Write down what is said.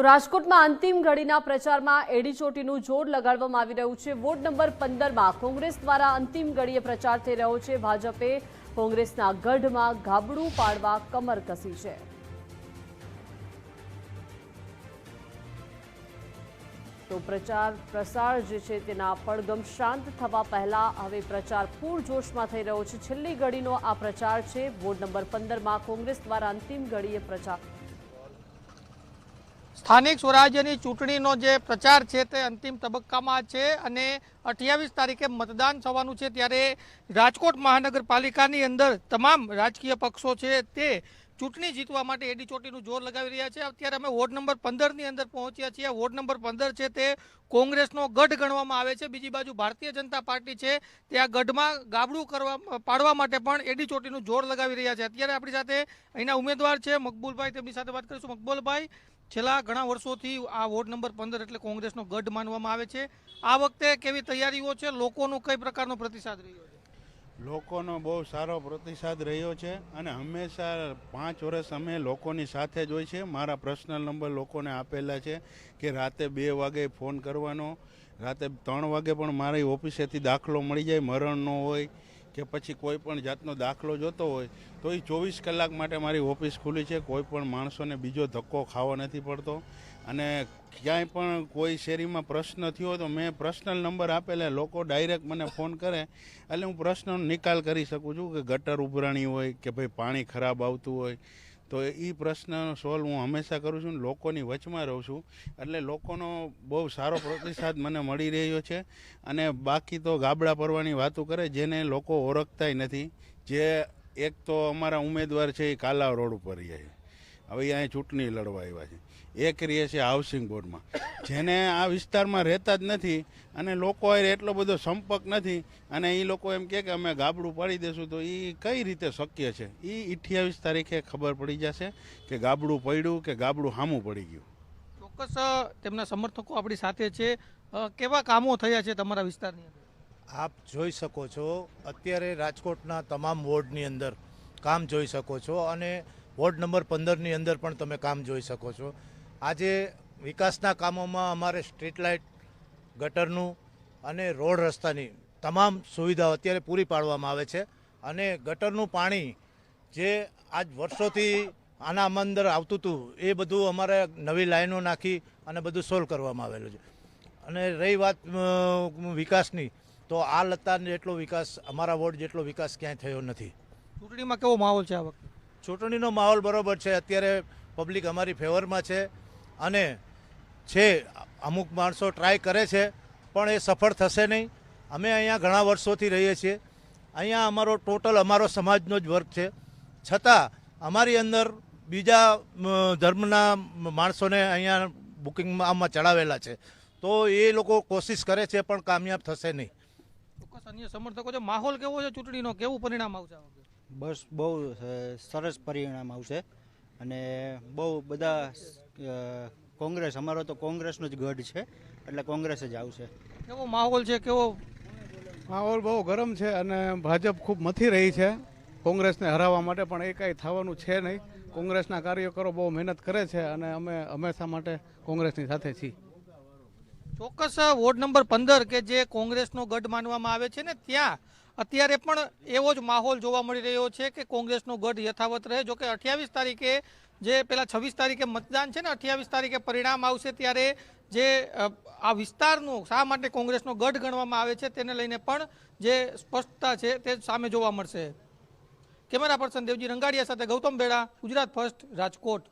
તો રાજકોટમાં અંતિમ ઘડીના પ્રચારમાં એડીચોટીનું જોર લગાડવામાં આવી રહ્યું છે। વોર્ડ નંબર 15માં કોંગ્રેસ દ્વારા અંતિમ ઘડીએ પ્રચાર થઈ રહ્યો છે। ભાજપે કોંગ્રેસના ગઢમાં ગાબડું પાડવા કમર કસી છે। તો પ્રચાર પ્રસાર જે છે તેના પડગમ શાંત થવા પહેલા હવે પ્રચાર પૂરજોશમાં થઈ રહ્યો છે। છેલ્લી ઘડીનો આ પ્રચાર છે। વોર્ડ નંબર 15માં કોંગ્રેસ દ્વારા અંતિમ ઘડીએ પ્રચાર સ્થાનિક સ્વરાજ્યની ચૂંટણીનો જે પ્રચાર છે તે અંતિમ તબક્કામાં છે અને 28 તારીખે મતદાન થવાનું છે। ત્યારે રાજકોટ મહાનગરપાલિકાની અંદર તમામ રાજકીય પક્ષો છે તે ચૂંટણી જીતવા માટે એડીચોટીનું જોર લગાવી રહ્યા છે। અત્યારે અમે વોર્ડ નંબર 15ની અંદર પહોંચ્યા છીએ। વોર્ડ નંબર 15 છે તે કોંગ્રેસનો ગઢ ગણવામાં આવે છે। બીજી બાજુ ભારતીય જનતા પાર્ટી છે તે આ ગઢમાં ગાબડું પાડવા માટે પણ એડીચોટીનું જોર લગાવી રહ્યા છે। અત્યારે આપણી સાથે અહીંના ઉમેદવાર છે મકબૂલભાઈ, તેમની સાથે વાત કરીશું। મકબૂલભાઈ, છેલ્લા ઘણા વર્ષોથી આ વોર્ડ નંબર 15 એટલે કોંગ્રેસનો ગઢ માનવામાં આવે છે। આ વખતે કેવી તૈયારીઓ છે, લોકોનો કઈ પ્રકારનો પ્રતિસાદ રહ્યો છે? લોકોનો બહુ સારો પ્રતિસાદ રહ્યો છે અને હંમેશા 5 વર્ષ અમે લોકોની સાથે જ હોય છે। મારા પર્સનલ નંબર લોકોને આપેલા છે કે રાતે 2 વાગે ફોન કરવાનો, રાતે 3 વાગે પણ મારી ઓફિસેથી દાખલો મળી જાય, મરણનો હોય કે પછી કોઈ પણ જાતનો દાખલો જોતો હોય તો એ 24 કલાક માટે મારી ઓફિસ ખુલ્લી છે। કોઈ પણ માણસોને બીજો ધક્કો ખાવો નથી પડતો અને ક્યાંય પણ કોઈ શેરીમાં પ્રશ્ન થયો તો મેં પર્સનલ નંબર આપેલા, લોકો ડાયરેક્ટ મને ફોન કરે એટલે હું પ્રશ્નનો નિકાલ કરી શકું છું કે ગટર ઉભરાણી હોય કે ભાઈ પાણી ખરાબ આવતું હોય તો એ પ્રશ્નનો સોલ્વ હું હંમેશા કરું છું। લોકોની વચમાં રહું છું એટલે લોકોનો બહુ સારો પ્રતિસાદ મને મળી રહ્યો છે। અને બાકી તો ગાબડા પડવાની વાતો કરે જેને લોકો ઓળખતાય નથી। જે એક તો અમારા ઉમેદવાર છે એ કાલા રોડ ઉપર રહે છે, હવે અહીંયા ચૂંટણી લડવા આવ્યા છે। એક રહે છે હાઉસિંગ બોર્ડમાં, જેને આ વિસ્તારમાં રહેતા જ નથી અને લોકો એટલો બધો સંપર્ક નથી અને એ લોકો એમ કહે કે અમે ગાબડું પાડી દેશું તો એ કઈ રીતે શક્ય છે? એ 28 તારીખે ખબર પડી જશે કે ગાબડું પડ્યું કે ગાબડું સામું પડી ગયું। ચોક્કસ તેમના સમર્થકો આપણી સાથે છે। કેવા કામો થયા છે તમારા વિસ્તારની અંદર? આપ જોઈ શકો છો અત્યારે રાજકોટના તમામ વોર્ડની અંદર કામ જોઈ શકો છો અને વોર્ડ નંબર 15ની અંદર પણ તમે કામ જોઈ શકો છો। આજે વિકાસના કામોમાં અમારે સ્ટ્રીટ લાઇટ, ગટરનું અને રોડ રસ્તાની તમામ સુવિધાઓ અત્યારે પૂરી પાડવામાં આવે છે અને ગટરનું પાણી જે આજ વર્ષોથી આના અંદર આવતું હતું એ બધું અમારે નવી લાઈનો નાખી અને બધું સોલ્વ કરવામાં આવેલું છે। અને રહી વાત વિકાસની તો આ લતાર જેટલો વિકાસ અમારા વોર્ડ જેટલો વિકાસ ક્યાંય થયો નથી। ચૂંટણીમાં કેવો માહોલ છે આ વખતે? ચૂંટણીનો માહોલ બરોબર છે, અત્યારે પબ્લિક અમારી ફેવરમાં છે અને છે અમુક માણસો ટ્રાય કરે છે પણ એ સફળ થશે નહીં। અમે અહીંયા ઘણા વર્ષોથી રહીએ છીએ, અહીંયા અમારો ટોટલ અમારો સમાજનો જ વર્ગ છે, છતાં અમારી અંદર બીજા ધર્મના માણસોને અહીંયા બુકિંગમાં આમાં ચડાવેલા છે તો એ લોકો કોશિશ કરે છે પણ કામયાબ થશે નહીં। ચોક્કસ અન્ય સમર્થકો છે, માહોલ કેવો છે ચૂંટણીનો, કેવું પરિણામ આવશે? બસ બહુ સરસ પરિણામ આવશે અને બહુ બધા કોંગ્રેસ, અમારો તો કોંગ્રેસનો જ ગઢ છે એટલે કોંગ્રેસ જ આવશે। કેવો માહોલ છે? કેવો માહોલ? બહુ ગરમ છે અને ભાજપ ખૂબ મથી રહી છે કોંગ્રેસને હરાવવા માટે, પણ એ કાંઈ થવાનું છે નહીં। કોંગ્રેસના કાર્યકરો બહુ મહેનત કરે છે અને અમે હંમેશા માટે કોંગ્રેસની સાથે છીએ। ચોક્કસ વોર્ડ નંબર 15 કે જે કોંગ્રેસનો ગઢ માનવામાં આવે છે ને, ત્યાં અત્યારે પણ એવો જ માહોલ જોવા મળી રહ્યો છે કે કોંગ્રેસનો ગઢ યથાવત રહે। જોકે 28 તારીખે જે પેલા 26 તારીખે મતદાન છે ને, 28 તારીખે પરિણામ આવશે ત્યારે જે આ વિસ્તારનું શા માટે કોંગ્રેસનો ગઢ ગણવામાં આવે છે તેને લઈને પણ જે સ્પષ્ટતા છે તે સામે જોવા મળશે। કેમેરા પર્સન દેવજી રંગાડિયા સાથે ગૌતમ બેડા, ગુજરાત ફર્સ્ટ, રાજકોટ।